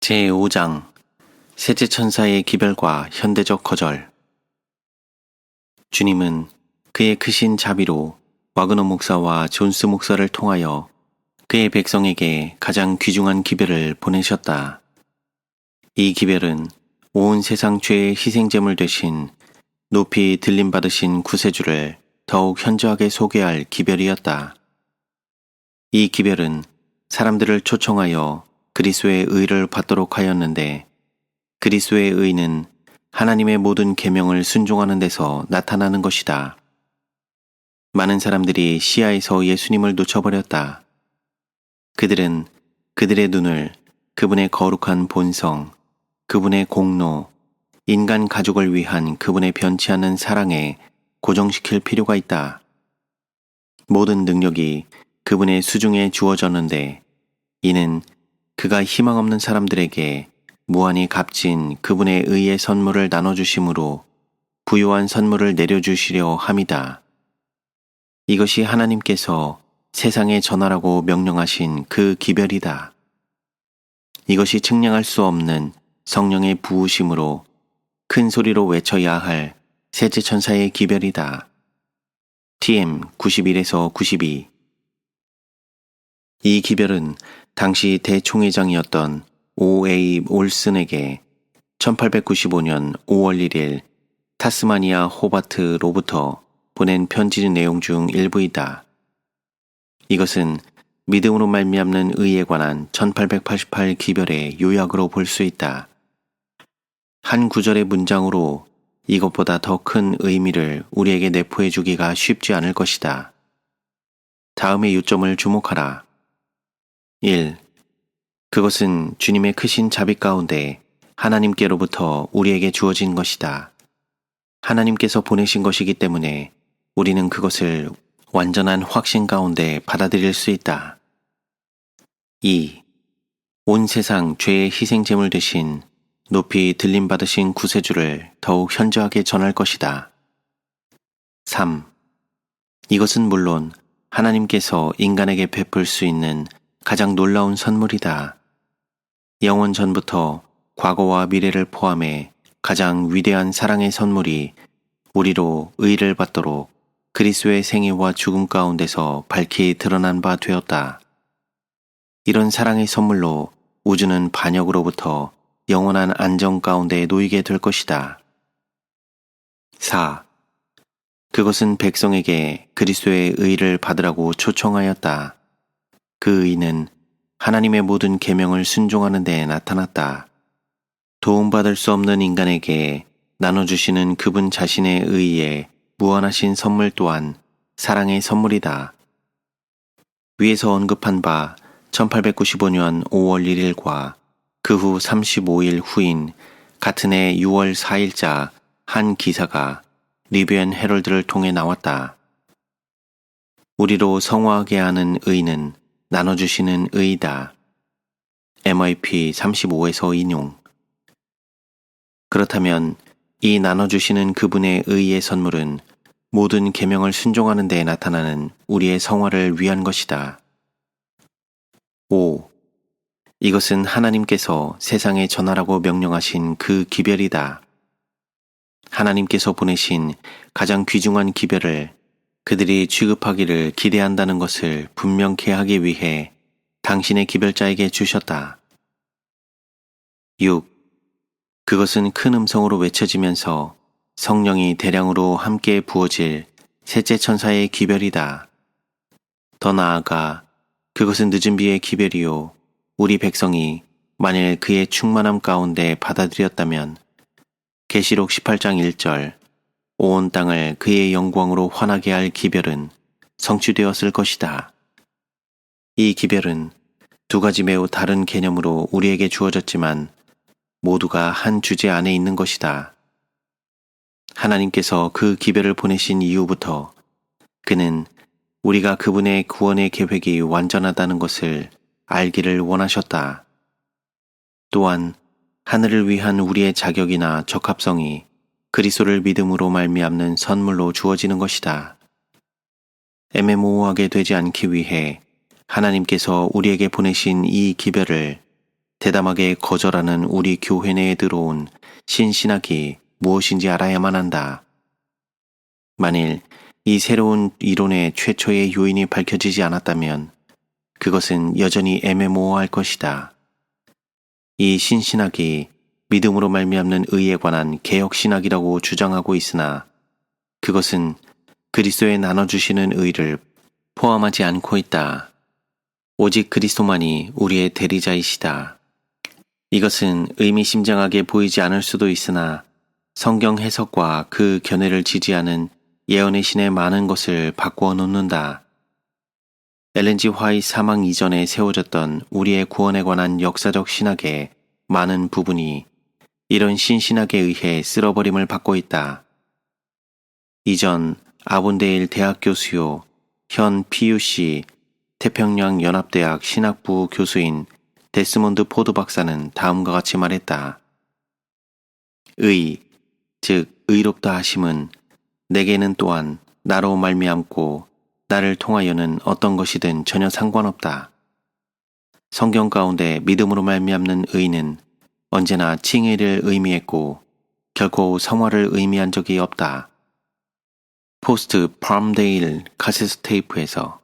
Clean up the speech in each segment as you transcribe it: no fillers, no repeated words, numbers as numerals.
제5장 셋째 천사의 기별과 현대적 거절. 주님은 그의 크신 자비로 와그너 목사와 존스 목사를 통하여 그의 백성에게 가장 귀중한 기별을 보내셨다. 이 기별은 온 세상 죄의 희생제물 되신 높이 들림받으신 구세주를 더욱 현저하게 소개할 기별이었다. 이 기별은 사람들을 초청하여 그리스도의 의를 받도록 하였는데, 그리스도의 의는 하나님의 모든 계명을 순종하는 데서 나타나는 것이다. 많은 사람들이 시야에서 예수님을 놓쳐버렸다. 그들은 그들의 눈을 그분의 거룩한 본성, 그분의 공로, 인간 가족을 위한 그분의 변치 않는 사랑에 고정시킬 필요가 있다. 모든 능력이 그분의 수중에 주어졌는데, 이는 그가 희망 없는 사람들에게 무한히 값진 그분의 의의 선물을 나눠주심으로 부유한 선물을 내려주시려 함이다. 이것이 하나님께서 세상에 전하라고 명령하신 그 기별이다. 이것이 측량할 수 없는 성령의 부으심으로 큰 소리로 외쳐야 할 셋째 천사의 기별이다. TM 91에서 92. 이 기별은 당시 대총회장이었던 O.A. 올슨에게 1895년 5월 1일 타스마니아 호바트로부터 보낸 편지 내용 중 일부이다. 이것은 믿음으로 말미암는 의에 관한 1888 기별의 요약으로 볼 수 있다. 한 구절의 문장으로 이것보다 더 큰 의미를 우리에게 내포해 주기가 쉽지 않을 것이다. 다음의 요점을 주목하라. 1. 그것은 주님의 크신 자비 가운데 하나님께로부터 우리에게 주어진 것이다. 하나님께서 보내신 것이기 때문에 우리는 그것을 완전한 확신 가운데 받아들일 수 있다. 2. 온 세상 죄의 희생제물 되신 높이 들림받으신 구세주를 더욱 현저하게 전할 것이다. 3. 이것은 물론 하나님께서 인간에게 베풀 수 있는 가장 놀라운 선물이다. 영원 전부터 과거와 미래를 포함해 가장 위대한 사랑의 선물이 우리로 의를 받도록 그리스도의 생애와 죽음 가운데서 밝히 드러난 바 되었다. 이런 사랑의 선물로 우주는 반역으로부터 영원한 안정 가운데 놓이게 될 것이다. 4. 그것은 백성에게 그리스도의 의를 받으라고 초청하였다. 그 의는 하나님의 모든 계명을 순종하는 데 나타났다. 도움받을 수 없는 인간에게 나눠주시는 그분 자신의 의에 무한하신 선물 또한 사랑의 선물이다. 위에서 언급한 바 1895년 5월 1일과 그 후 35일 후인 같은 해 6월 4일자 한 기사가 리비안 헤럴드를 통해 나왔다. 우리로 성화하게 하는 의는 나눠주시는 의이다. MIP 35에서 인용. 그렇다면 이 나눠주시는 그분의 의의 선물은 모든 계명을 순종하는 데 나타나는 우리의 성화를 위한 것이다. 5. 이것은 하나님께서 세상에 전하라고 명령하신 그 기별이다. 하나님께서 보내신 가장 귀중한 기별을 그들이 취급하기를 기대한다는 것을 분명케 하기 위해 당신의 기별자에게 주셨다. 6. 그것은 큰 음성으로 외쳐지면서 성령이 대량으로 함께 부어질 셋째 천사의 기별이다. 더 나아가 그것은 늦은 비의 기별이요, 우리 백성이 만일 그의 충만함 가운데 받아들였다면 계시록 18장 1절 온 땅을 그의 영광으로 환하게 할 기별은 성취되었을 것이다. 이 기별은 두 가지 매우 다른 개념으로 우리에게 주어졌지만 모두가 한 주제 안에 있는 것이다. 하나님께서 그 기별을 보내신 이후부터 그는 우리가 그분의 구원의 계획이 완전하다는 것을 알기를 원하셨다. 또한 하늘을 위한 우리의 자격이나 적합성이 그리스도를 믿음으로 말미암는 선물로 주어지는 것이다. 애매모호하게 되지 않기 위해 하나님께서 우리에게 보내신 이 기별을 대담하게 거절하는 우리 교회 내에 들어온 신신학이 무엇인지 알아야만 한다. 만일 이 새로운 이론의 최초의 요인이 밝혀지지 않았다면 그것은 여전히 애매모호할 것이다. 이 신신학이 믿음으로 말미암는 의에 관한 개혁신학이라고 주장하고 있으나 그것은 그리스도의 나눠주시는 의를 포함하지 않고 있다. 오직 그리스도만이 우리의 대리자이시다. 이것은 의미심장하게 보이지 않을 수도 있으나 성경 해석과 그 견해를 지지하는 예언의 신의 많은 것을 바꾸어 놓는다. 엘렌 G. 화이트 사망 이전에 세워졌던 우리의 구원에 관한 역사적 신학의 많은 부분이 이런 신신학에 의해 쓸어버림을 받고 있다. 이전 아본데일 대학 교수요, 현 PUC 태평양 연합대학 신학부 교수인 데스몬드 포드 박사는 다음과 같이 말했다. 즉 의롭다 하심은 내게는 또한 나로 말미암고 나를 통하여는 어떤 것이든 전혀 상관없다. 성경 가운데 믿음으로 말미암는 의는 언제나 칭의를 의미했고 결코 성화를 의미한 적이 없다. 포스트 팜데일 카세트 테이프에서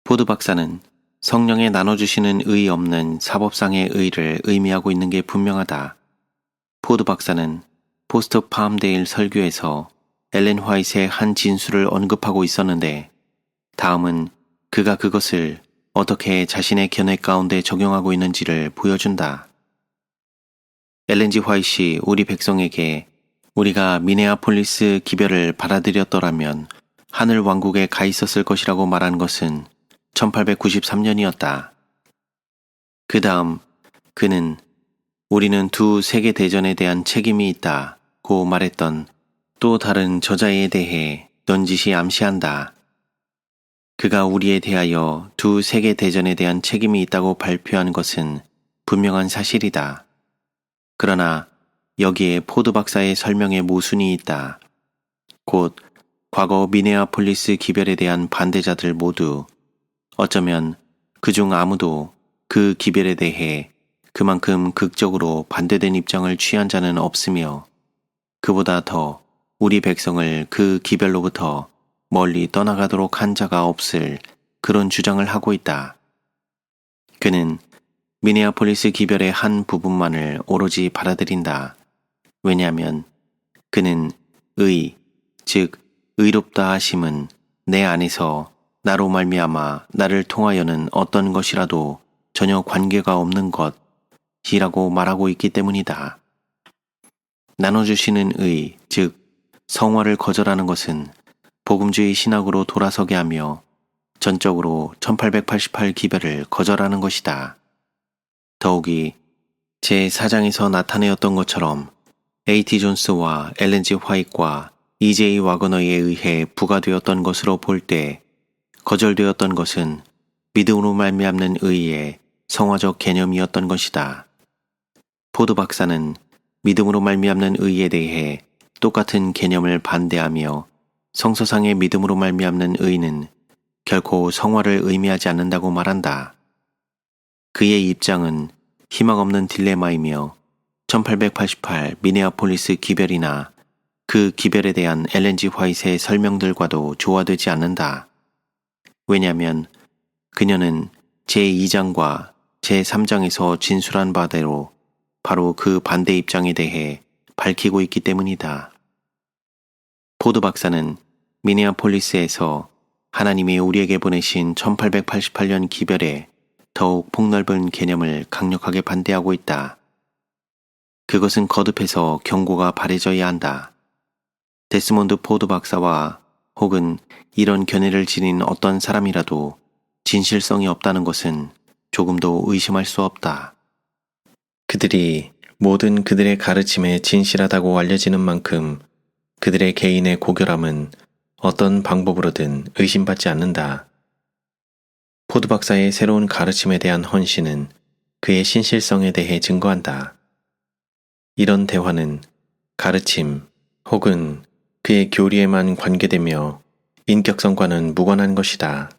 포드 박사는 성령에 나눠주시는 의 없는 사법상의 의를 의미하고 있는 게 분명하다. 포드 박사는 포스트 팜데일 설교에서 엘렌 화이트의 한 진술을 언급하고 있었는데 다음은 그가 그것을 어떻게 자신의 견해 가운데 적용하고 있는지를 보여준다. 엘렌 G. 화이트이 우리 백성에게 우리가 미네아폴리스 기별을 받아들였더라면 하늘 왕국에 가 있었을 것이라고 말한 것은 1893년이었다. 그 다음 그는 우리는 두 세계대전에 대한 책임이 있다고 말했던 또 다른 저자에 대해 넌지시 암시한다. 그가 우리에 대하여 두 세계대전에 대한 책임이 있다고 발표한 것은 분명한 사실이다. 그러나 여기에 포드 박사의 설명에 모순이 있다. 곧 과거 미네아폴리스 기별에 대한 반대자들 모두 어쩌면 그중 아무도 그 기별에 대해 그만큼 극적으로 반대된 입장을 취한 자는 없으며 그보다 더 우리 백성을 그 기별로부터 멀리 떠나가도록 한 자가 없을 그런 주장을 하고 있다. 그는 미네아폴리스 기별의 한 부분만을 오로지 받아들인다. 왜냐하면 그는 즉 의롭다 하심은 내 안에서 나로 말미암아 나를 통하여는 어떤 것이라도 전혀 관계가 없는 것이라고 말하고 있기 때문이다. 나눠주시는 즉 성화를 거절하는 것은 복음주의 신학으로 돌아서게 하며 전적으로 1888 기별을 거절하는 것이다. 더욱이 제4장에서 나타내었던 것처럼 A.T. 존스와 엘렌 G. 화이트와 E.J. 와거너에 의해 부과되었던 것으로 볼 때 거절되었던 것은 믿음으로 말미암는 의의 성화적 개념이었던 것이다. 포드 박사는 믿음으로 말미암는 의에 대해 똑같은 개념을 반대하며 성서상의 믿음으로 말미암는 의는 결코 성화를 의미하지 않는다고 말한다. 그의 입장은 희망 없는 딜레마이며 1888 미네아폴리스 기별이나 그 기별에 대한 엘렌 G. 화이트의 설명들과도 조화되지 않는다. 왜냐하면 그녀는 제2장과 제3장에서 진술한 바대로 바로 그 반대 입장에 대해 밝히고 있기 때문이다. 포드 박사는 미네아폴리스에서 하나님이 우리에게 보내신 1888년 기별에 더욱 폭넓은 개념을 강력하게 반대하고 있다. 그것은 거듭해서 경고가 바래져야 한다. 데스몬드 포드 박사와 혹은 이런 견해를 지닌 어떤 사람이라도 진실성이 없다는 것은 조금도 의심할 수 없다. 그들이 모든 그들의 가르침에 진실하다고 알려지는 만큼 그들의 개인의 고결함은 어떤 방법으로든 의심받지 않는다. 포드 박사의 새로운 가르침에 대한 헌신은 그의 신실성에 대해 증거한다. 이런 대화는 가르침 혹은 그의 교리에만 관계되며 인격성과는 무관한 것이다.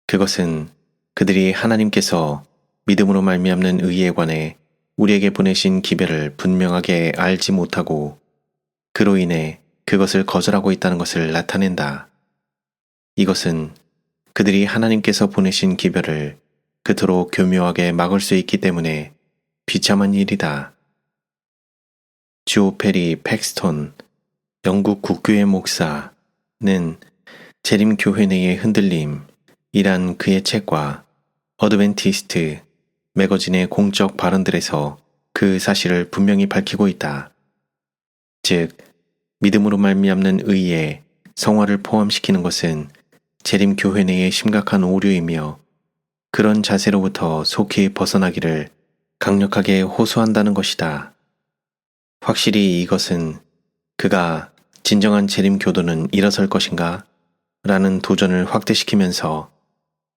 그것은 그들이 하나님께서 믿음으로 말미암는 의에 관해 우리에게 보내신 기별을 분명하게 알지 못하고 그로 인해 그것을 거절하고 있다는 것을 나타낸다. 이것은 그들이 하나님께서 보내신 기별을 그토록 교묘하게 막을 수 있기 때문에 비참한 일이다. 조 페리 팩스톤, 영국 국교회 목사는 재림교회 내의 흔들림이란 그의 책과 어드벤티스트 매거진의 공적 발언들에서 그 사실을 분명히 밝히고 있다. 즉, 믿음으로 말미암는 의에 성화를 포함시키는 것은 재림교회 내의 심각한 오류이며 그런 자세로부터 속히 벗어나기를 강력하게 호소한다는 것이다. 확실히 이것은 그가 진정한 재림교도는 일어설 것인가? 라는 도전을 확대시키면서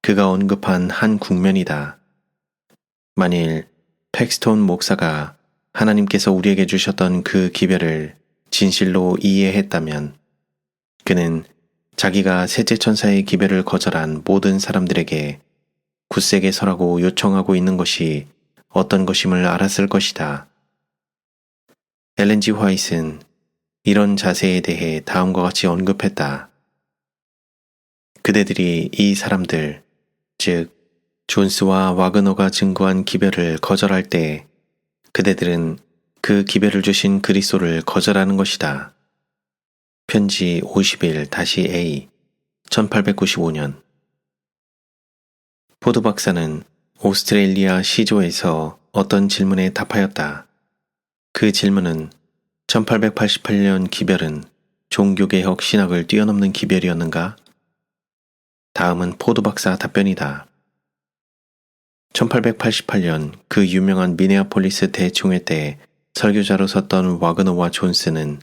그가 언급한 한 국면이다. 만일 팩스톤 목사가 하나님께서 우리에게 주셨던 그 기별을 진실로 이해했다면 그는 자기가 셋째 천사의 기별을 거절한 모든 사람들에게 굳세게 서라고 요청하고 있는 것이 어떤 것임을 알았을 것이다. 엘렌 G. 화이트는 이런 자세에 대해 다음과 같이 언급했다. 그대들이 이 사람들, 즉 존스와 와그너가 증거한 기별을 거절할 때 그대들은 그 기별을 주신 그리스도를 거절하는 것이다. 편지 51-A 1895년 포드 박사는 오스트레일리아 시조에서 어떤 질문에 답하였다. 그 질문은 1888년 기별은 종교개혁 신학을 뛰어넘는 기별이었는가? 다음은 포드 박사 답변이다. 1888년 그 유명한 미네아폴리스 대총회 때 설교자로 섰던 와그너와 존스는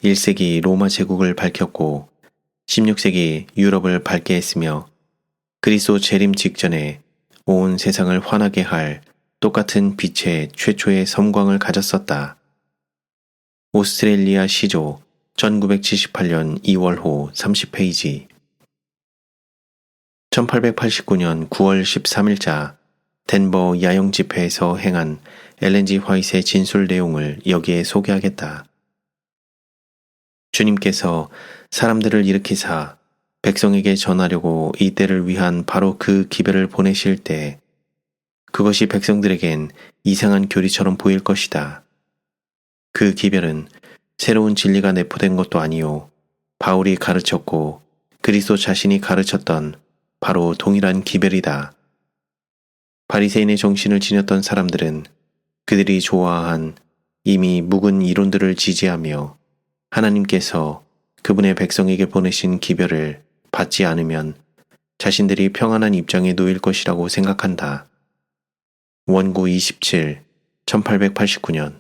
1세기 로마 제국을 밝혔고 16세기 유럽을 밝게 했으며 그리스도 재림 직전에 온 세상을 환하게 할 똑같은 빛의 최초의 섬광을 가졌었다. 오스트레일리아 시조 1978년 2월호 30페이지 1889년 9월 13일자 덴버 야영 집회에서 행한 엘렌 G. 화이트의 진술 내용을 여기에 소개하겠다. 주님께서 사람들을 일으키사 백성에게 전하려고 이 때를 위한 바로 그 기별을 보내실 때 그것이 백성들에겐 이상한 교리처럼 보일 것이다. 그 기별은 새로운 진리가 내포된 것도 아니요 바울이 가르쳤고 그리스도 자신이 가르쳤던 바로 동일한 기별이다. 바리새인의 정신을 지녔던 사람들은 그들이 좋아한 이미 묵은 이론들을 지지하며 하나님께서 그분의 백성에게 보내신 기별을 받지 않으면 자신들이 평안한 입장에 놓일 것이라고 생각한다. 원고 27, 1889년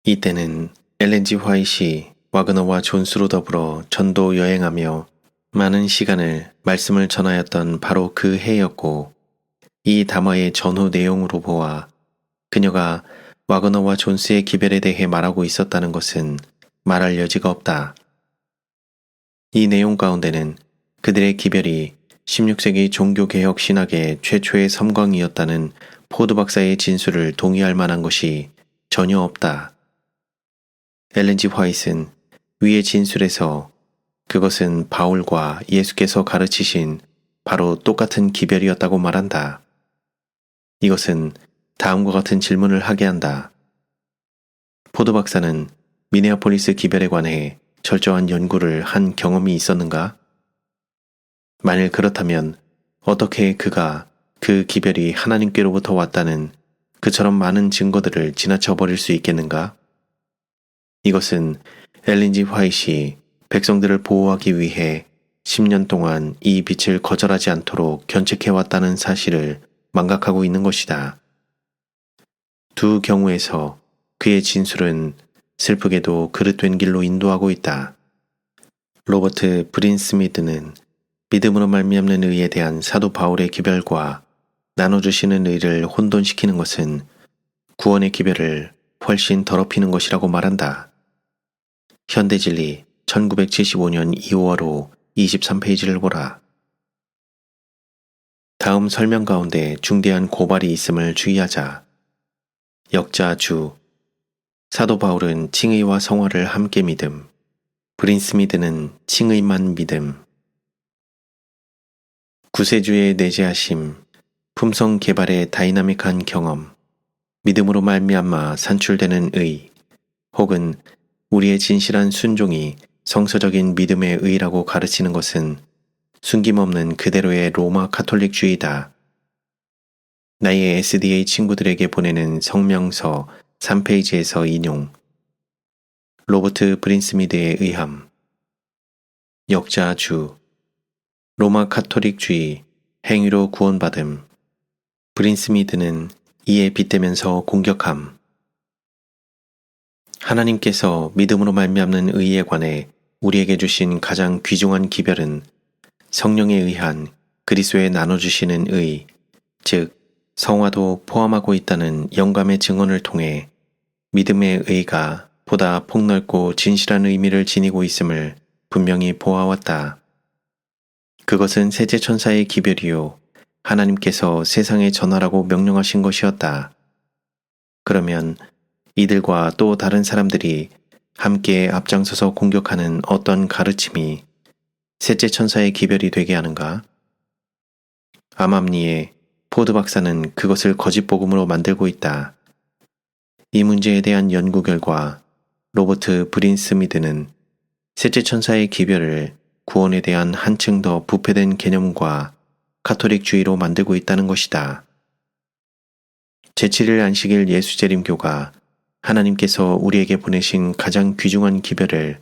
이때는 엘렌 G. 화이트이 와그너와 존스로 더불어 전도 여행하며 많은 시간을 말씀을 전하였던 바로 그 해였고 이 담화의 전후 내용으로 보아 그녀가 와그너와 존스의 기별에 대해 말하고 있었다는 것은 말할 여지가 없다. 이 내용 가운데는 그들의 기별이 16세기 종교개혁 신학의 최초의 섬광이었다는 포드 박사의 진술을 동의할 만한 것이 전혀 없다. 엘렌 G. 화이트는 위의 진술에서 그것은 바울과 예수께서 가르치신 바로 똑같은 기별이었다고 말한다. 이것은 다음과 같은 질문을 하게 한다. 포드 박사는 미네아폴리스 기별에 관해 철저한 연구를 한 경험이 있었는가? 만일 그렇다면 어떻게 그가 그 기별이 하나님께로부터 왔다는 그처럼 많은 증거들을 지나쳐 버릴 수 있겠는가? 이것은 엘렌 G. 화이트이 백성들을 보호하기 위해 10년 동안 이 빛을 거절하지 않도록 견책해왔다는 사실을 망각하고 있는 것이다. 두 경우에서 그의 진술은 슬프게도 그릇된 길로 인도하고 있다. 로버트 브린스미드는 믿음으로 말미암는 의에 대한 사도 바울의 기별과 나눠주시는 의를 혼돈시키는 것은 구원의 기별을 훨씬 더럽히는 것이라고 말한다. 현대진리 1975년 2월호 23페이지를 보라. 다음 설명 가운데 중대한 고발이 있음을 주의하자. 역자 주. 사도 바울은 칭의와 성화를 함께 믿음. 브린스미드는 칭의만 믿음. 구세주의 내재하심, 품성 개발의 다이나믹한 경험, 믿음으로 말미암아 산출되는 의, 혹은 우리의 진실한 순종이 성서적인 믿음의 의라고 가르치는 것은 숨김없는 그대로의 로마 카톨릭주의다. 나의 SDA 친구들에게 보내는 성명서 3페이지에서 인용. 로버트 브린스미드에 의함. 역자 주. 로마 카톨릭주의, 행위로 구원받음. 브린스미드는 이에 빗대면서 공격함. 하나님께서 믿음으로 말미암는 의에 관해 우리에게 주신 가장 귀중한 기별은 성령에 의한 그리스도에 나눠주시는 의, 즉 성화도 포함하고 있다는 영감의 증언을 통해 믿음의 의가 보다 폭넓고 진실한 의미를 지니고 있음을 분명히 보아왔다. 그것은 셋째 천사의 기별이요 하나님께서 세상에 전하라고 명령하신 것이었다. 그러면 이들과 또 다른 사람들이 함께 앞장서서 공격하는 어떤 가르침이 셋째 천사의 기별이 되게 하는가? 암암리에 포드 박사는 그것을 거짓 복음으로 만들고 있다. 이 문제에 대한 연구 결과 로버트 브린스미드는 셋째 천사의 기별을 구원에 대한 한층 더 부패된 개념과 카톨릭주의로 만들고 있다는 것이다. 제7일 안식일 예수재림교가 하나님께서 우리에게 보내신 가장 귀중한 기별을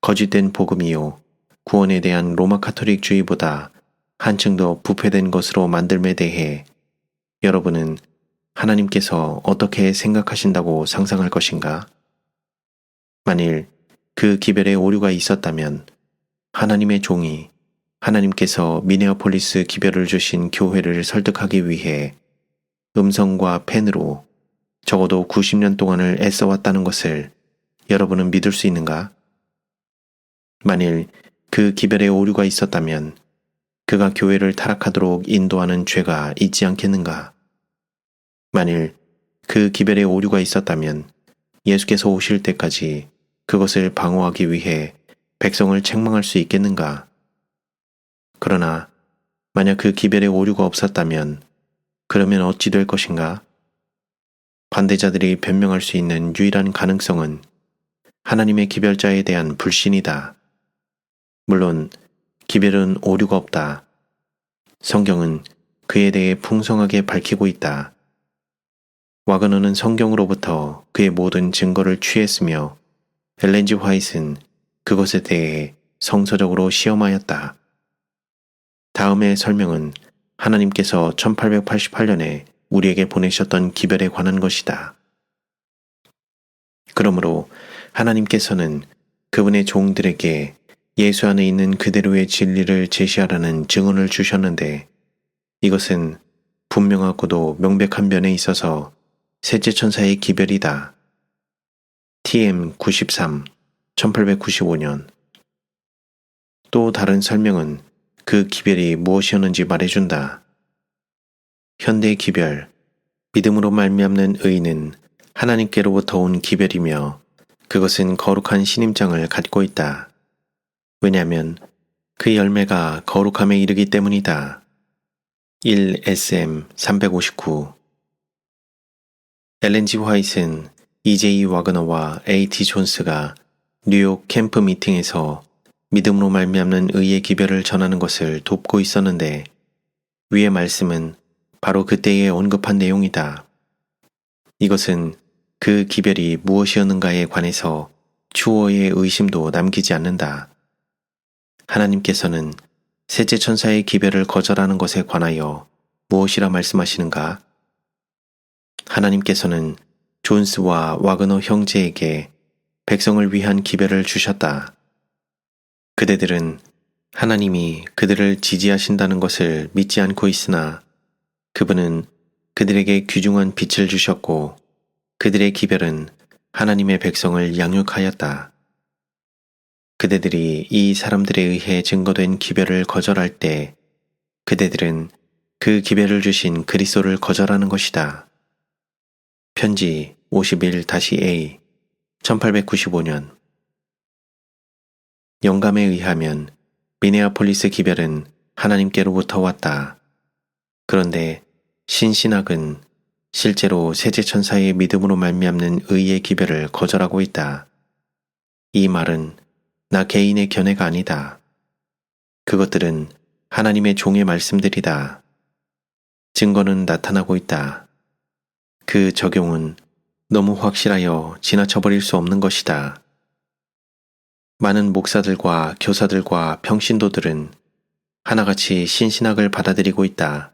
거짓된 복음이요 구원에 대한 로마 카톨릭주의보다 한층 더 부패된 것으로 만듦에 대해 여러분은 하나님께서 어떻게 생각하신다고 상상할 것인가? 만일 그 기별에 오류가 있었다면 하나님의 종이 하나님께서 미네어폴리스 기별을 주신 교회를 설득하기 위해 음성과 펜으로 적어도 90년 동안을 애써왔다는 것을 여러분은 믿을 수 있는가? 만일 그 기별에 오류가 있었다면 그가 교회를 타락하도록 인도하는 죄가 있지 않겠는가? 만일 그 기별에 오류가 있었다면 예수께서 오실 때까지 그것을 방어하기 위해 백성을 책망할 수 있겠는가? 그러나 만약 그 기별에 오류가 없었다면 그러면 어찌 될 것인가? 반대자들이 변명할 수 있는 유일한 가능성은 하나님의 기별자에 대한 불신이다. 물론 기별은 오류가 없다. 성경은 그에 대해 풍성하게 밝히고 있다. 와그너는 성경으로부터 그의 모든 증거를 취했으며 엘렌 G. 화이트는 그것에 대해 성서적으로 시험하였다. 다음의 설명은 하나님께서 1888년에 우리에게 보내셨던 기별에 관한 것이다. 그러므로 하나님께서는 그분의 종들에게 예수 안에 있는 그대로의 진리를 제시하라는 증언을 주셨는데 이것은 분명하고도 명백한 면에 있어서 셋째 천사의 기별이다. TM 93, 1895년. 또 다른 설명은 그 기별이 무엇이었는지 말해준다. 현대 기별, 믿음으로 말미암는 의는 하나님께로부터 온 기별이며 그것은 거룩한 신임장을 갖고 있다. 왜냐하면 그 열매가 거룩함에 이르기 때문이다. 1SM 359. 엘렌 G. 화이트는 E.J. 와그너와 A.T. 존스가 뉴욕 캠프 미팅에서 믿음으로 말미암는 의의 기별을 전하는 것을 돕고 있었는데 위의 말씀은 바로 그때에 언급한 내용이다. 이것은 그 기별이 무엇이었는가에 관해서 추호의 의심도 남기지 않는다. 하나님께서는 셋째 천사의 기별을 거절하는 것에 관하여 무엇이라 말씀하시는가? 하나님께서는 존스와 와그너 형제에게 백성을 위한 기별을 주셨다. 그대들은 하나님이 그들을 지지하신다는 것을 믿지 않고 있으나 그분은 그들에게 귀중한 빛을 주셨고 그들의 기별은 하나님의 백성을 양육하였다. 그대들이 이 사람들에 의해 증거된 기별을 거절할 때 그대들은 그 기별을 주신 그리스도를 거절하는 것이다. 편지 51-A 1895년 영감에 의하면 미네아폴리스 기별은 하나님께로부터 왔다. 그런데 신신학은 실제로 세제천사의 믿음으로 말미암는 의의 기별을 거절하고 있다. 이 말은 나 개인의 견해가 아니다. 그것들은 하나님의 종의 말씀들이다. 증거는 나타나고 있다. 그 적용은 너무 확실하여 지나쳐버릴 수 없는 것이다. 많은 목사들과 교사들과 평신도들은 하나같이 신신학을 받아들이고 있다.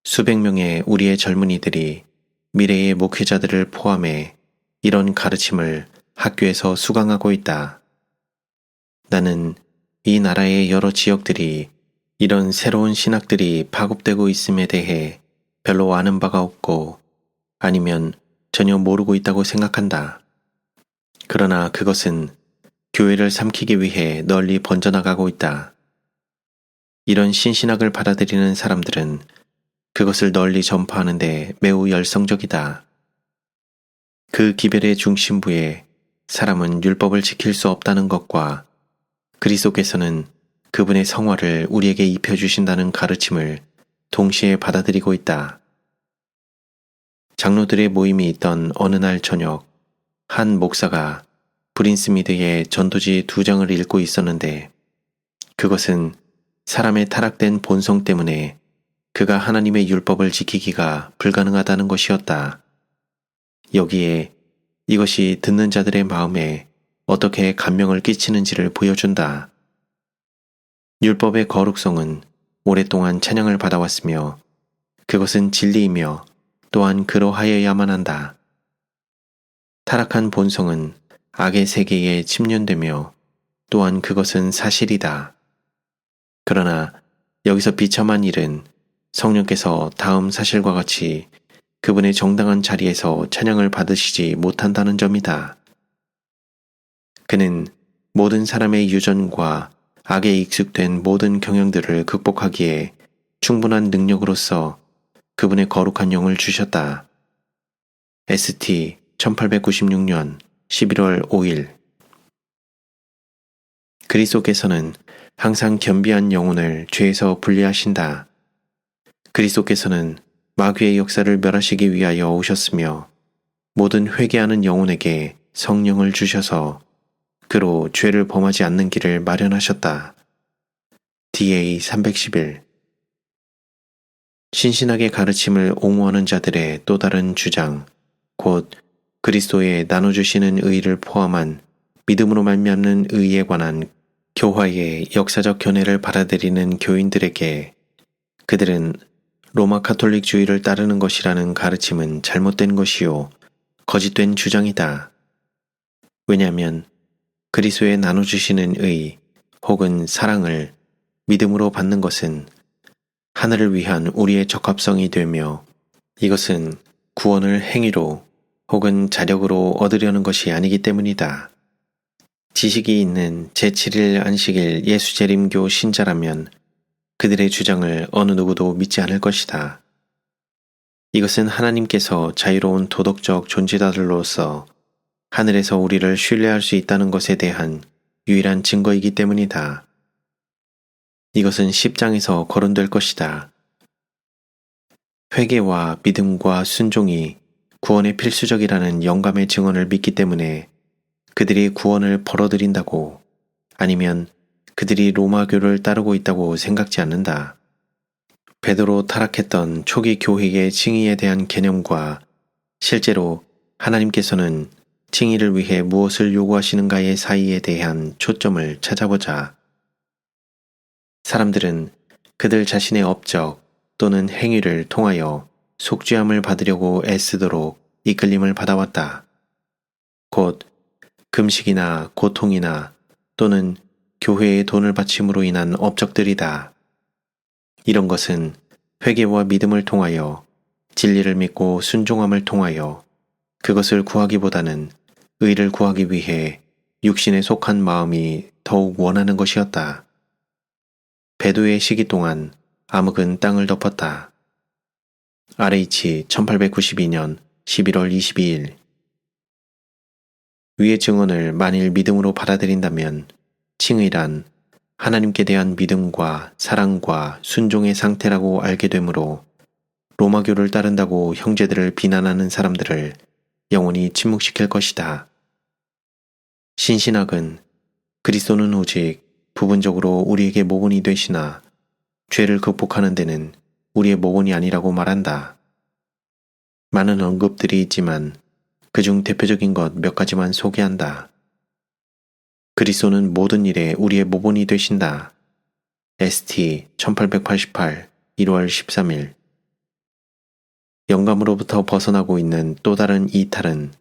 수백 명의 우리의 젊은이들이 미래의 목회자들을 포함해 이런 가르침을 학교에서 수강하고 있다. 나는 이 나라의 여러 지역들이 이런 새로운 신학들이 파급되고 있음에 대해 별로 아는 바가 없고 아니면 전혀 모르고 있다고 생각한다. 그러나 그것은 교회를 삼키기 위해 널리 번져나가고 있다. 이런 신신학을 받아들이는 사람들은 그것을 널리 전파하는 데 매우 열성적이다. 그 기별의 중심부에 사람은 율법을 지킬 수 없다는 것과 그리스도께서는 그분의 성화를 우리에게 입혀주신다는 가르침을 동시에 받아들이고 있다. 장로들의 모임이 있던 어느 날 저녁, 한 목사가 브린스미드의 전도지 2장을 읽고 있었는데 그것은 사람의 타락된 본성 때문에 그가 하나님의 율법을 지키기가 불가능하다는 것이었다. 여기에 이것이 듣는 자들의 마음에 어떻게 감명을 끼치는지를 보여준다. 율법의 거룩성은 오랫동안 찬양을 받아왔으며 그것은 진리이며 또한 그러하여야만 한다. 타락한 본성은 악의 세계에 침륜되며 또한 그것은 사실이다. 그러나 여기서 비참한 일은 성령께서 다음 사실과 같이 그분의 정당한 자리에서 찬양을 받으시지 못한다는 점이다. 그는 모든 사람의 유전과 악에 익숙된 모든 경향들을 극복하기에 충분한 능력으로서 그분의 거룩한 영을 주셨다. ST 1896년 11월 5일 그리스도께서는 항상 겸비한 영혼을 죄에서 분리하신다. 그리스도께서는 마귀의 역사를 멸하시기 위하여 오셨으며 모든 회개하는 영혼에게 성령을 주셔서 그로 죄를 범하지 않는 길을 마련하셨다. DA 311 신신학의 가르침을 옹호하는 자들의 또 다른 주장, 곧 그리스도의 나눠주시는 의를 포함한 믿음으로 말미암는 의에 관한 교화의 역사적 견해를 받아들이는 교인들에게 그들은 로마 카톨릭주의를 따르는 것이라는 가르침은 잘못된 것이요 거짓된 주장이다. 왜냐하면 그리스도의 나눠주시는 의 혹은 사랑을 믿음으로 받는 것은 하늘을 위한 우리의 적합성이 되며 이것은 구원을 행위로 혹은 자력으로 얻으려는 것이 아니기 때문이다. 지식이 있는 제7일 안식일 예수재림교 신자라면 그들의 주장을 어느 누구도 믿지 않을 것이다. 이것은 하나님께서 자유로운 도덕적 존재자들로서 하늘에서 우리를 신뢰할 수 있다는 것에 대한 유일한 증거이기 때문이다. 이것은 10장에서 거론될 것이다. 회개와 믿음과 순종이 구원의 필수적이라는 영감의 증언을 믿기 때문에 그들이 구원을 벌어들인다고 아니면 그들이 로마교를 따르고 있다고 생각지 않는다. 베드로 타락했던 초기 교회의 칭의에 대한 개념과 실제로 하나님께서는 칭의를 위해 무엇을 요구하시는가의 사이에 대한 초점을 찾아보자. 사람들은 그들 자신의 업적 또는 행위를 통하여 속죄함을 받으려고 애쓰도록 이끌림을 받아왔다. 곧 금식이나 고통이나 또는 교회의 돈을 바침으로 인한 업적들이다. 이런 것은 회개와 믿음을 통하여 진리를 믿고 순종함을 통하여 그것을 구하기보다는 의를 구하기 위해 육신에 속한 마음이 더욱 원하는 것이었다. 배도의 시기 동안 암흑은 땅을 덮었다. RH 1892년 11월 22일. 위의 증언을 만일 믿음으로 받아들인다면 칭의란 하나님께 대한 믿음과 사랑과 순종의 상태라고 알게 되므로 로마교를 따른다고 형제들을 비난하는 사람들을 영원히 침묵시킬 것이다. 신신학은 그리스도는 오직 부분적으로 우리에게 모본이 되시나 죄를 극복하는 데는 우리의 모본이 아니라고 말한다. 많은 언급들이 있지만 그중 대표적인 것 몇 가지만 소개한다. 그리스도는 모든 일에 우리의 모본이 되신다. ST 1888 1월 13일. 영감으로부터 벗어나고 있는 또 다른 이탈은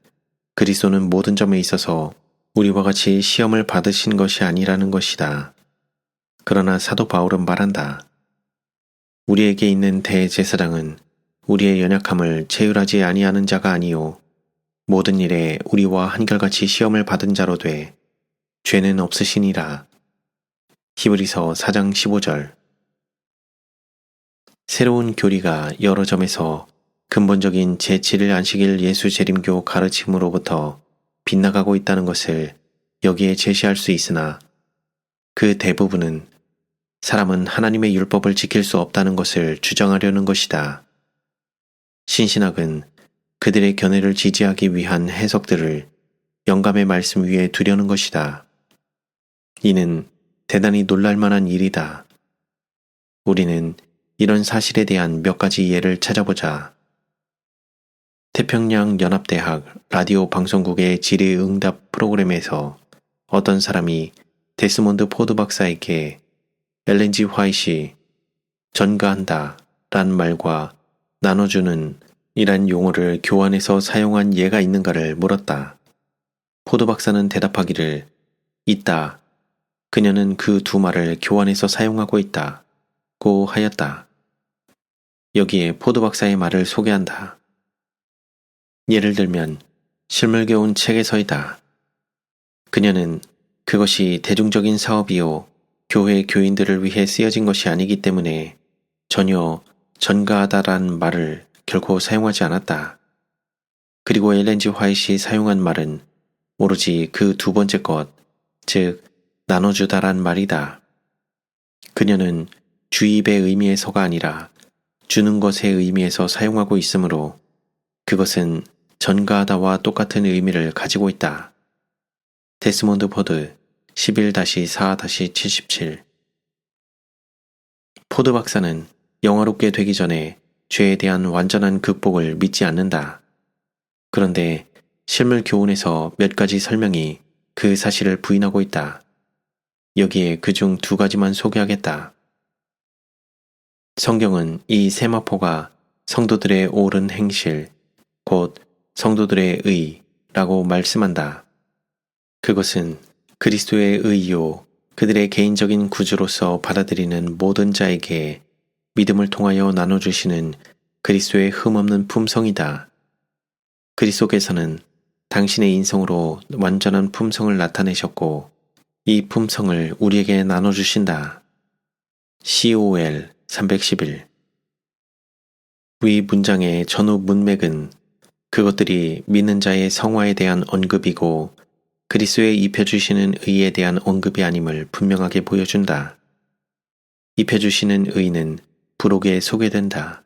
그리스도는 모든 점에 있어서 우리와 같이 시험을 받으신 것이 아니라는 것이다. 그러나 사도 바울은 말한다. 우리에게 있는 대제사장은 우리의 연약함을 체휼하지 아니하는 자가 아니요 모든 일에 우리와 한결같이 시험을 받은 자로 돼 죄는 없으시니라. 히브리서 4장 15절. 새로운 교리가 여러 점에서 근본적인 제7일 안식일 예수 재림교 가르침으로부터 빗나가고 있다는 것을 여기에 제시할 수 있으나 그 대부분은 사람은 하나님의 율법을 지킬 수 없다는 것을 주장하려는 것이다. 신신학은 그들의 견해를 지지하기 위한 해석들을 영감의 말씀 위에 두려는 것이다. 이는 대단히 놀랄만한 일이다. 우리는 이런 사실에 대한 몇 가지 예를 찾아보자. 태평양 연합대학 라디오 방송국의 질의응답 프로그램에서 어떤 사람이 데스몬드 포드 박사에게 엘렌 G 화이트이 전가한다 란 말과 나눠주는 이란 용어를 교환해서 사용한 예가 있는가를 물었다. 포드 박사는 대답하기를 있다. 그녀는 그 두 말을 교환해서 사용하고 있다고 하였다. 여기에 포드 박사의 말을 소개한다. 예를 들면 실물교훈 책에서이다. 그녀는 그것이 대중적인 사업이요 교회 교인들을 위해 쓰여진 것이 아니기 때문에 전혀 전가하다란 말을 결코 사용하지 않았다. 그리고 엘렌 G 화이트이 사용한 말은 오로지 그 두 번째 것, 즉 나눠주다란 말이다. 그녀는 주입의 의미에서가 아니라 주는 것의 의미에서 사용하고 있으므로 그것은 전가하다와 똑같은 의미를 가지고 있다. 데스몬드 포드 11-4-77. 포드 박사는 영화롭게 되기 전에 죄에 대한 완전한 극복을 믿지 않는다. 그런데 실물 교훈에서 몇 가지 설명이 그 사실을 부인하고 있다. 여기에 그중 두 가지만 소개하겠다. 성경은 이 세마포가 성도들의 옳은 행실, 곧 성도들의 의라고 말씀한다. 그것은 그리스도의 의요, 그들의 개인적인 구주로서 받아들이는 모든 자에게 믿음을 통하여 나눠주시는 그리스도의 흠없는 품성이다. 그리스도께서는 당신의 인성으로 완전한 품성을 나타내셨고 이 품성을 우리에게 나눠주신다. COL 311. 위 문장의 전후 문맥은 그것들이 믿는 자의 성화에 대한 언급이고 그리스도에 입혀주시는 의에 대한 언급이 아님을 분명하게 보여준다. 입혀주시는 의는 부록에 소개된다.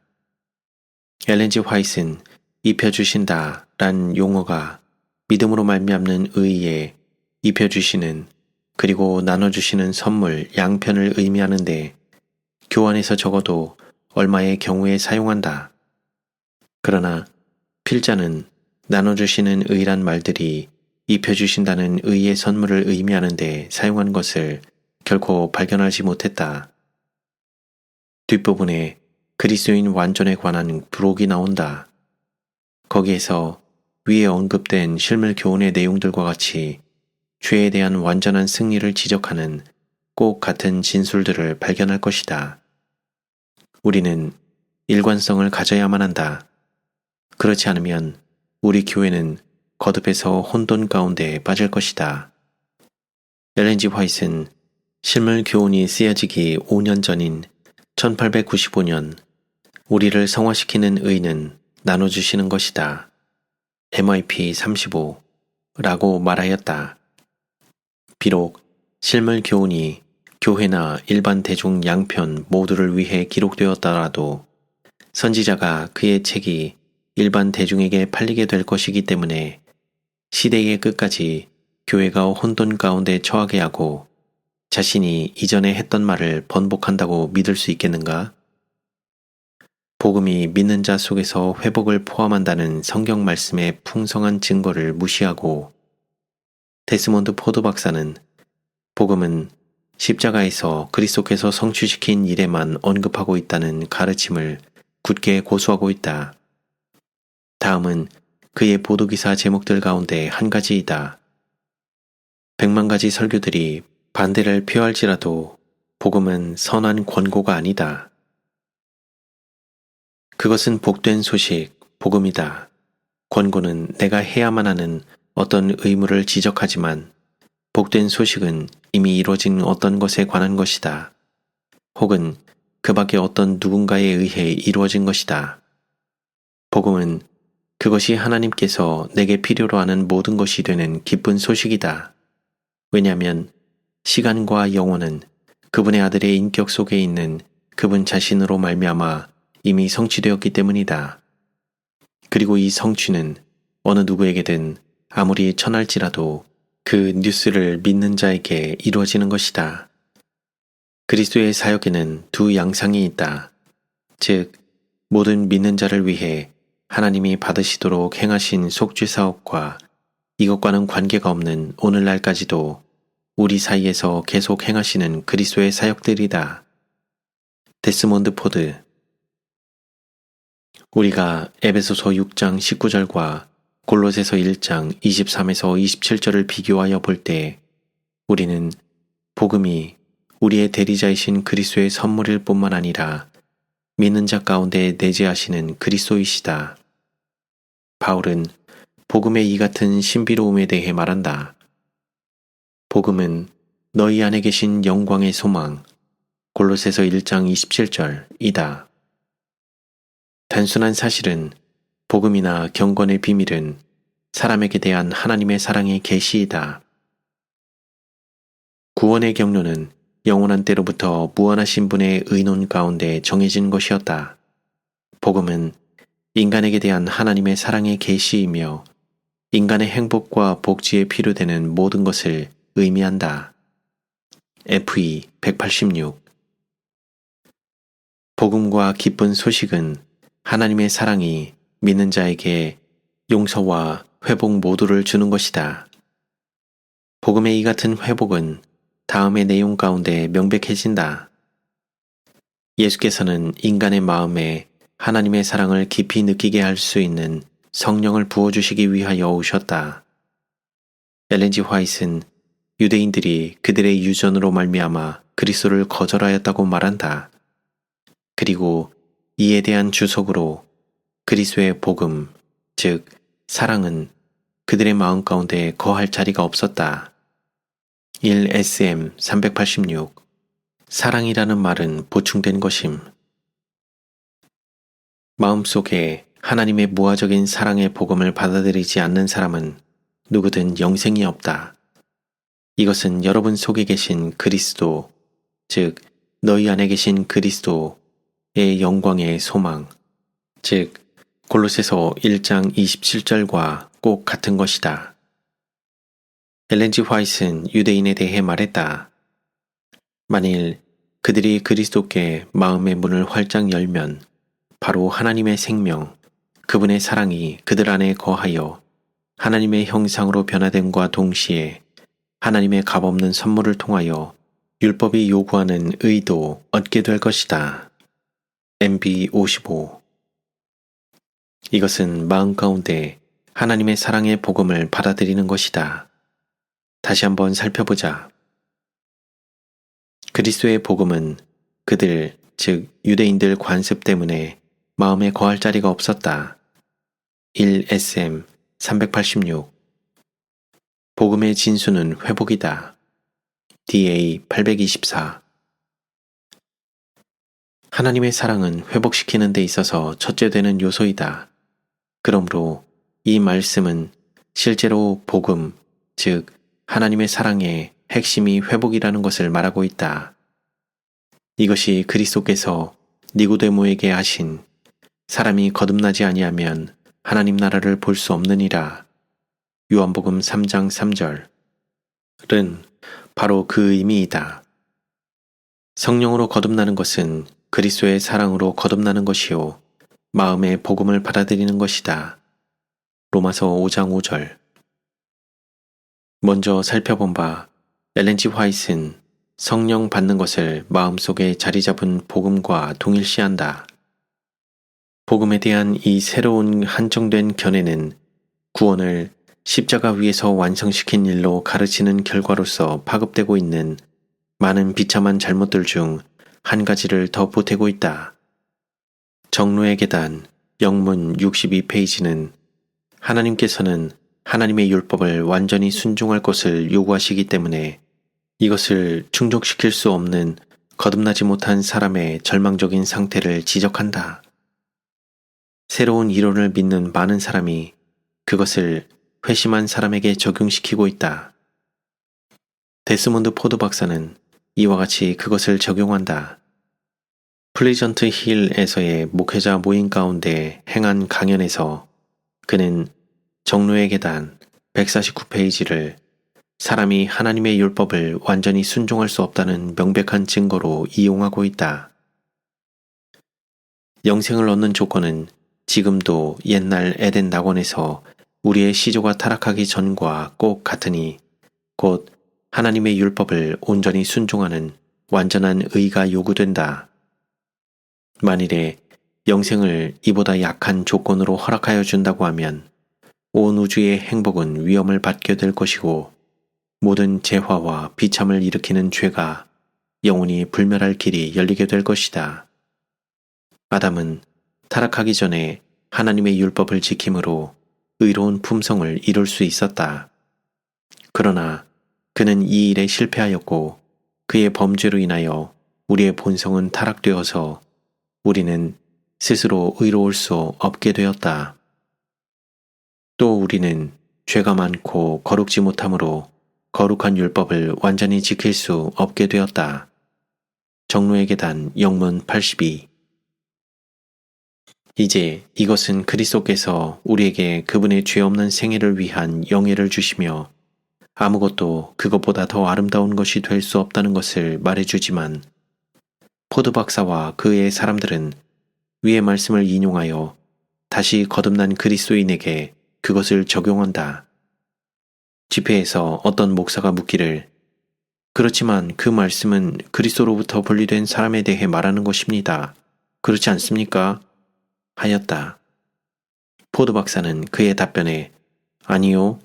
엘렌 G 화이트는 입혀주신다 란 용어가 믿음으로 말미암는 의에 입혀주시는 그리고 나눠주시는 선물 양편을 의미하는데 교환해서 적어도 얼마의 경우에 사용한다. 그러나 필자는 나눠주시는 의란 말들이 입혀주신다는 의의 선물을 의미하는데 사용한 것을 결코 발견하지 못했다. 뒷부분에 그리스도인 완전에 관한 부록이 나온다. 거기에서 위에 언급된 실물 교훈의 내용들과 같이 죄에 대한 완전한 승리를 지적하는 꼭 같은 진술들을 발견할 것이다. 우리는 일관성을 가져야만 한다. 그렇지 않으면 우리 교회는 거듭해서 혼돈 가운데 빠질 것이다. 엘렌 G 화이트는 실물 교훈이 쓰여지기 5년 전인 1895년 우리를 성화시키는 의는 나눠주시는 것이다. MIP 35라고 말하였다. 비록 실물 교훈이 교회나 일반 대중 양편 모두를 위해 기록되었더라도 선지자가 그의 책이 일반 대중에게 팔리게 될 것이기 때문에 시대의 끝까지 교회가 혼돈 가운데 처하게 하고 자신이 이전에 했던 말을 번복한다고 믿을 수 있겠는가? 복음이 믿는 자 속에서 회복을 포함한다는 성경 말씀의 풍성한 증거를 무시하고 데스몬드 포드 박사는 복음은 십자가에서 그리스도께서 성취시킨 일에만 언급하고 있다는 가르침을 굳게 고수하고 있다. 다음은 그의 보도기사 제목들 가운데 한 가지이다. 100만 가지 설교들이 반대를 표할지라도 복음은 선한 권고가 아니다. 그것은 복된 소식, 복음이다. 권고는 내가 해야만 하는 어떤 의무를 지적하지만 복된 소식은 이미 이루어진 어떤 것에 관한 것이다. 혹은 그 밖에 어떤 누군가에 의해 이루어진 것이다. 복음은 그것이 하나님께서 내게 필요로 하는 모든 것이 되는 기쁜 소식이다. 왜냐하면 시간과 영혼은 그분의 아들의 인격 속에 있는 그분 자신으로 말미암아 이미 성취되었기 때문이다. 그리고 이 성취는 어느 누구에게든 아무리 천할지라도 그 뉴스를 믿는 자에게 이루어지는 것이다. 그리스도의 사역에는 두 양상이 있다. 즉, 모든 믿는 자를 위해 하나님이 받으시도록 행하신 속죄 사업과 이것과는 관계가 없는 오늘날까지도 우리 사이에서 계속 행하시는 그리스도의 사역들이다. 데스몬드 포드. 우리가 에베소서 6장 19절과 골로새서 1장 23에서 27절을 비교하여 볼 때 우리는 복음이 우리의 대리자이신 그리스도의 선물일 뿐만 아니라 믿는 자 가운데 내재하시는 그리스도이시다. 바울은 복음의 이 같은 신비로움에 대해 말한다. 복음은 너희 안에 계신 영광의 소망, 골로새서 1장 27절이다. 단순한 사실은 복음이나 경건의 비밀은 사람에게 대한 하나님의 사랑의 계시이다. 구원의 경로는 영원한 때로부터 무한하신 분의 의논 가운데 정해진 것이었다. 복음은 인간에게 대한 하나님의 사랑의 계시이며 인간의 행복과 복지에 필요되는 모든 것을 의미한다. FE 186. 복음과 기쁜 소식은 하나님의 사랑이 믿는 자에게 용서와 회복 모두를 주는 것이다. 복음의 이 같은 회복은 다음의 내용 가운데 명백해진다. 예수께서는 인간의 마음에 하나님의 사랑을 깊이 느끼게 할 수 있는 성령을 부어주시기 위하여 오셨다. 엘렌 G. 화이트는 유대인들이 그들의 유전으로 말미암아 그리스도를 거절하였다고 말한다. 그리고 이에 대한 주석으로 그리스도의 복음, 즉 사랑은 그들의 마음 가운데 거할 자리가 없었다. 1SM 386 사랑이라는 말은 보충된 것임. 마음속에 하나님의 무화적인 사랑의 복음을 받아들이지 않는 사람은 누구든 영생이 없다. 이것은 여러분 속에 계신 그리스도, 즉 너희 안에 계신 그리스도의 영광의 소망, 즉 골로새서 1장 27절과 꼭 같은 것이다. 엘렌 G. 화이트는 유대인에 대해 말했다. 만일 그들이 그리스도께 마음의 문을 활짝 열면 바로 하나님의 생명, 그분의 사랑이 그들 안에 거하여 하나님의 형상으로 변화됨과 동시에 하나님의 값없는 선물을 통하여 율법이 요구하는 의도 얻게 될 것이다. MB 55. 이것은 마음 가운데 하나님의 사랑의 복음을 받아들이는 것이다. 다시 한번 살펴보자. 그리스도의 복음은 그들, 즉 유대인들 관습 때문에 마음에 거할 자리가 없었다. 1SM 386 복음의 진수는 회복이다. DA 824 하나님의 사랑은 회복시키는 데 있어서 첫째 되는 요소이다. 그러므로 이 말씀은 실제로 복음, 즉 하나님의 사랑의 핵심이 회복이라는 것을 말하고 있다. 이것이 그리스도께서 니고데모에게 하신 사람이 거듭나지 아니하면 하나님 나라를 볼 수 없느니라. 요한복음 3장 3절은 바로 그 의미이다. 성령으로 거듭나는 것은 그리스도의 사랑으로 거듭나는 것이요 마음의 복음을 받아들이는 것이다. 로마서 5장 5절. 먼저 살펴본 바 엘렌 G. 화이트는 성령 받는 것을 마음속에 자리 잡은 복음과 동일시한다. 복음에 대한 이 새로운 한정된 견해는 구원을 십자가 위에서 완성시킨 일로 가르치는 결과로서 파급되고 있는 많은 비참한 잘못들 중 한 가지를 더 보태고 있다. 정로의 계단 영문 62페이지는 하나님께서는 하나님의 율법을 완전히 순종할 것을 요구하시기 때문에 이것을 충족시킬 수 없는 거듭나지 못한 사람의 절망적인 상태를 지적한다. 새로운 이론을 믿는 많은 사람이 그것을 회심한 사람에게 적용시키고 있다. 데스몬드 포드 박사는 이와 같이 그것을 적용한다. 플리전트 힐에서의 목회자 모임 가운데 행한 강연에서 그는 정로의 계단 149페이지를 사람이 하나님의 율법을 완전히 순종할 수 없다는 명백한 증거로 이용하고 있다. 영생을 얻는 조건은 지금도 옛날 에덴 낙원에서 우리의 시조가 타락하기 전과 꼭 같으니 곧 하나님의 율법을 온전히 순종하는 완전한 의가 요구된다. 만일에 영생을 이보다 약한 조건으로 허락하여 준다고 하면 온 우주의 행복은 위험을 받게 될 것이고 모든 재화와 비참을 일으키는 죄가 영원히 불멸할 길이 열리게 될 것이다. 아담은 타락하기 전에 하나님의 율법을 지킴으로 의로운 품성을 이룰 수 있었다. 그러나 그는 이 일에 실패하였고 그의 범죄로 인하여 우리의 본성은 타락되어서 우리는 스스로 의로울 수 없게 되었다. 또 우리는 죄가 많고 거룩지 못함으로 거룩한 율법을 완전히 지킬 수 없게 되었다. 정로의 계단 영문 82. 이제 이것은 그리스도께서 우리에게 그분의 죄 없는 생애를 위한 영예를 주시며 아무것도 그것보다 더 아름다운 것이 될 수 없다는 것을 말해주지만 포드 박사와 그의 사람들은 위의 말씀을 인용하여 다시 거듭난 그리스도인에게 그것을 적용한다. 집회에서 어떤 목사가 묻기를 그렇지만 그 말씀은 그리스도로부터 분리된 사람에 대해 말하는 것입니다. 그렇지 않습니까? 하였다. 포드 박사는 그의 답변에 아니요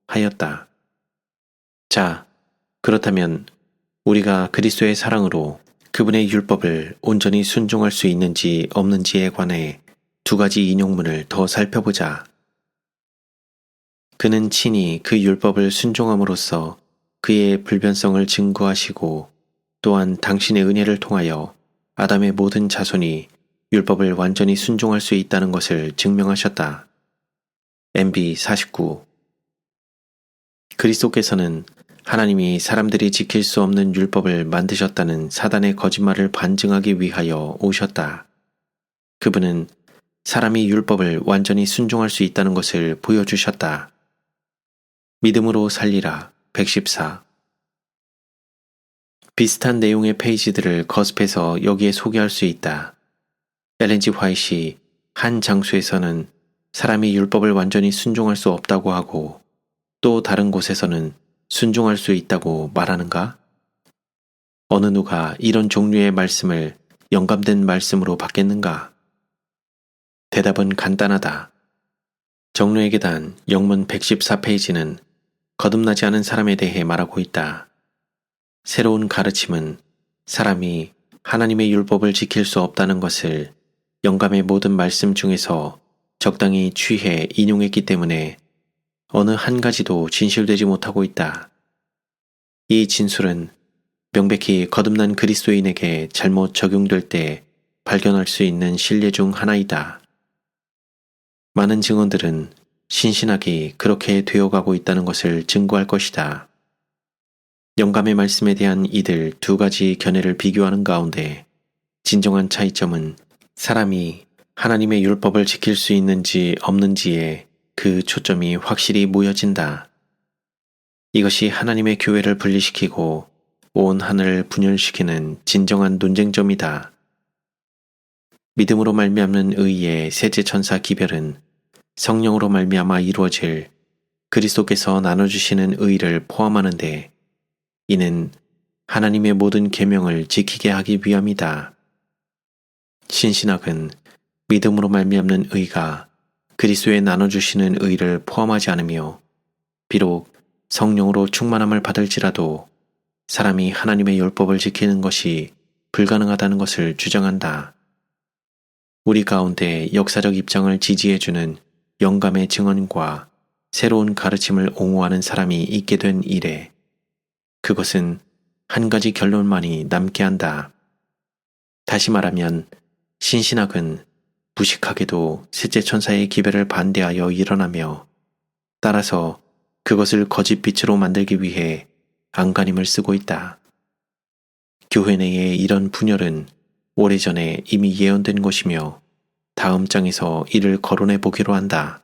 하였다. 자, 그렇다면 우리가 그리스도의 사랑으로 그분의 율법을 온전히 순종할 수 있는지 없는지에 관해 두 가지 인용문을 더 살펴보자. 그는 친히 그 율법을 순종함으로써 그의 불변성을 증거하시고 또한 당신의 은혜를 통하여 아담의 모든 자손이 율법을 완전히 순종할 수 있다는 것을 증명하셨다. MB 49. 그리스도께서는 하나님이 사람들이 지킬 수 없는 율법을 만드셨다는 사단의 거짓말을 반증하기 위하여 오셨다. 그분은 사람이 율법을 완전히 순종할 수 있다는 것을 보여주셨다. 믿음으로 살리라 114. 비슷한 내용의 페이지들을 거듭해서 여기에 소개할 수 있다. 엘렌 G. 화이트이 한 장소에서는 사람이 율법을 완전히 순종할 수 없다고 하고 또 다른 곳에서는 순종할 수 있다고 말하는가? 어느 누가 이런 종류의 말씀을 영감된 말씀으로 받겠는가? 대답은 간단하다. 정로의 계단 영문 114페이지는 거듭나지 않은 사람에 대해 말하고 있다. 새로운 가르침은 사람이 하나님의 율법을 지킬 수 없다는 것을 영감의 모든 말씀 중에서 적당히 취해 인용했기 때문에 어느 한 가지도 진실되지 못하고 있다. 이 진술은 명백히 거듭난 그리스도인에게 잘못 적용될 때 발견할 수 있는 신뢰 중 하나이다. 많은 증언들은 신신학이 그렇게 되어가고 있다는 것을 증거할 것이다. 영감의 말씀에 대한 이들 두 가지 견해를 비교하는 가운데 진정한 차이점은 사람이 하나님의 율법을 지킬 수 있는지 없는지에 그 초점이 확실히 모여진다. 이것이 하나님의 교회를 분리시키고 온 하늘을 분열시키는 진정한 논쟁점이다. 믿음으로 말미암는 의의 셋째 천사 기별은 성령으로 말미암아 이루어질 그리스도께서 나눠주시는 의를 포함하는데 이는 하나님의 모든 계명을 지키게 하기 위함이다. 신신학은 믿음으로 말미암는 의가 그리스도에 나눠주시는 의를 포함하지 않으며 비록 성령으로 충만함을 받을지라도 사람이 하나님의 율법을 지키는 것이 불가능하다는 것을 주장한다. 우리 가운데 역사적 입장을 지지해주는 영감의 증언과 새로운 가르침을 옹호하는 사람이 있게 된 이래 그것은 한 가지 결론만이 남게 한다. 다시 말하면 신신학은 무식하게도 셋째 천사의 기별을 반대하여 일어나며 따라서 그것을 거짓 빛으로 만들기 위해 안간힘을 쓰고 있다. 교회 내의 이런 분열은 오래전에 이미 예언된 것이며 다음 장에서 이를 거론해 보기로 한다.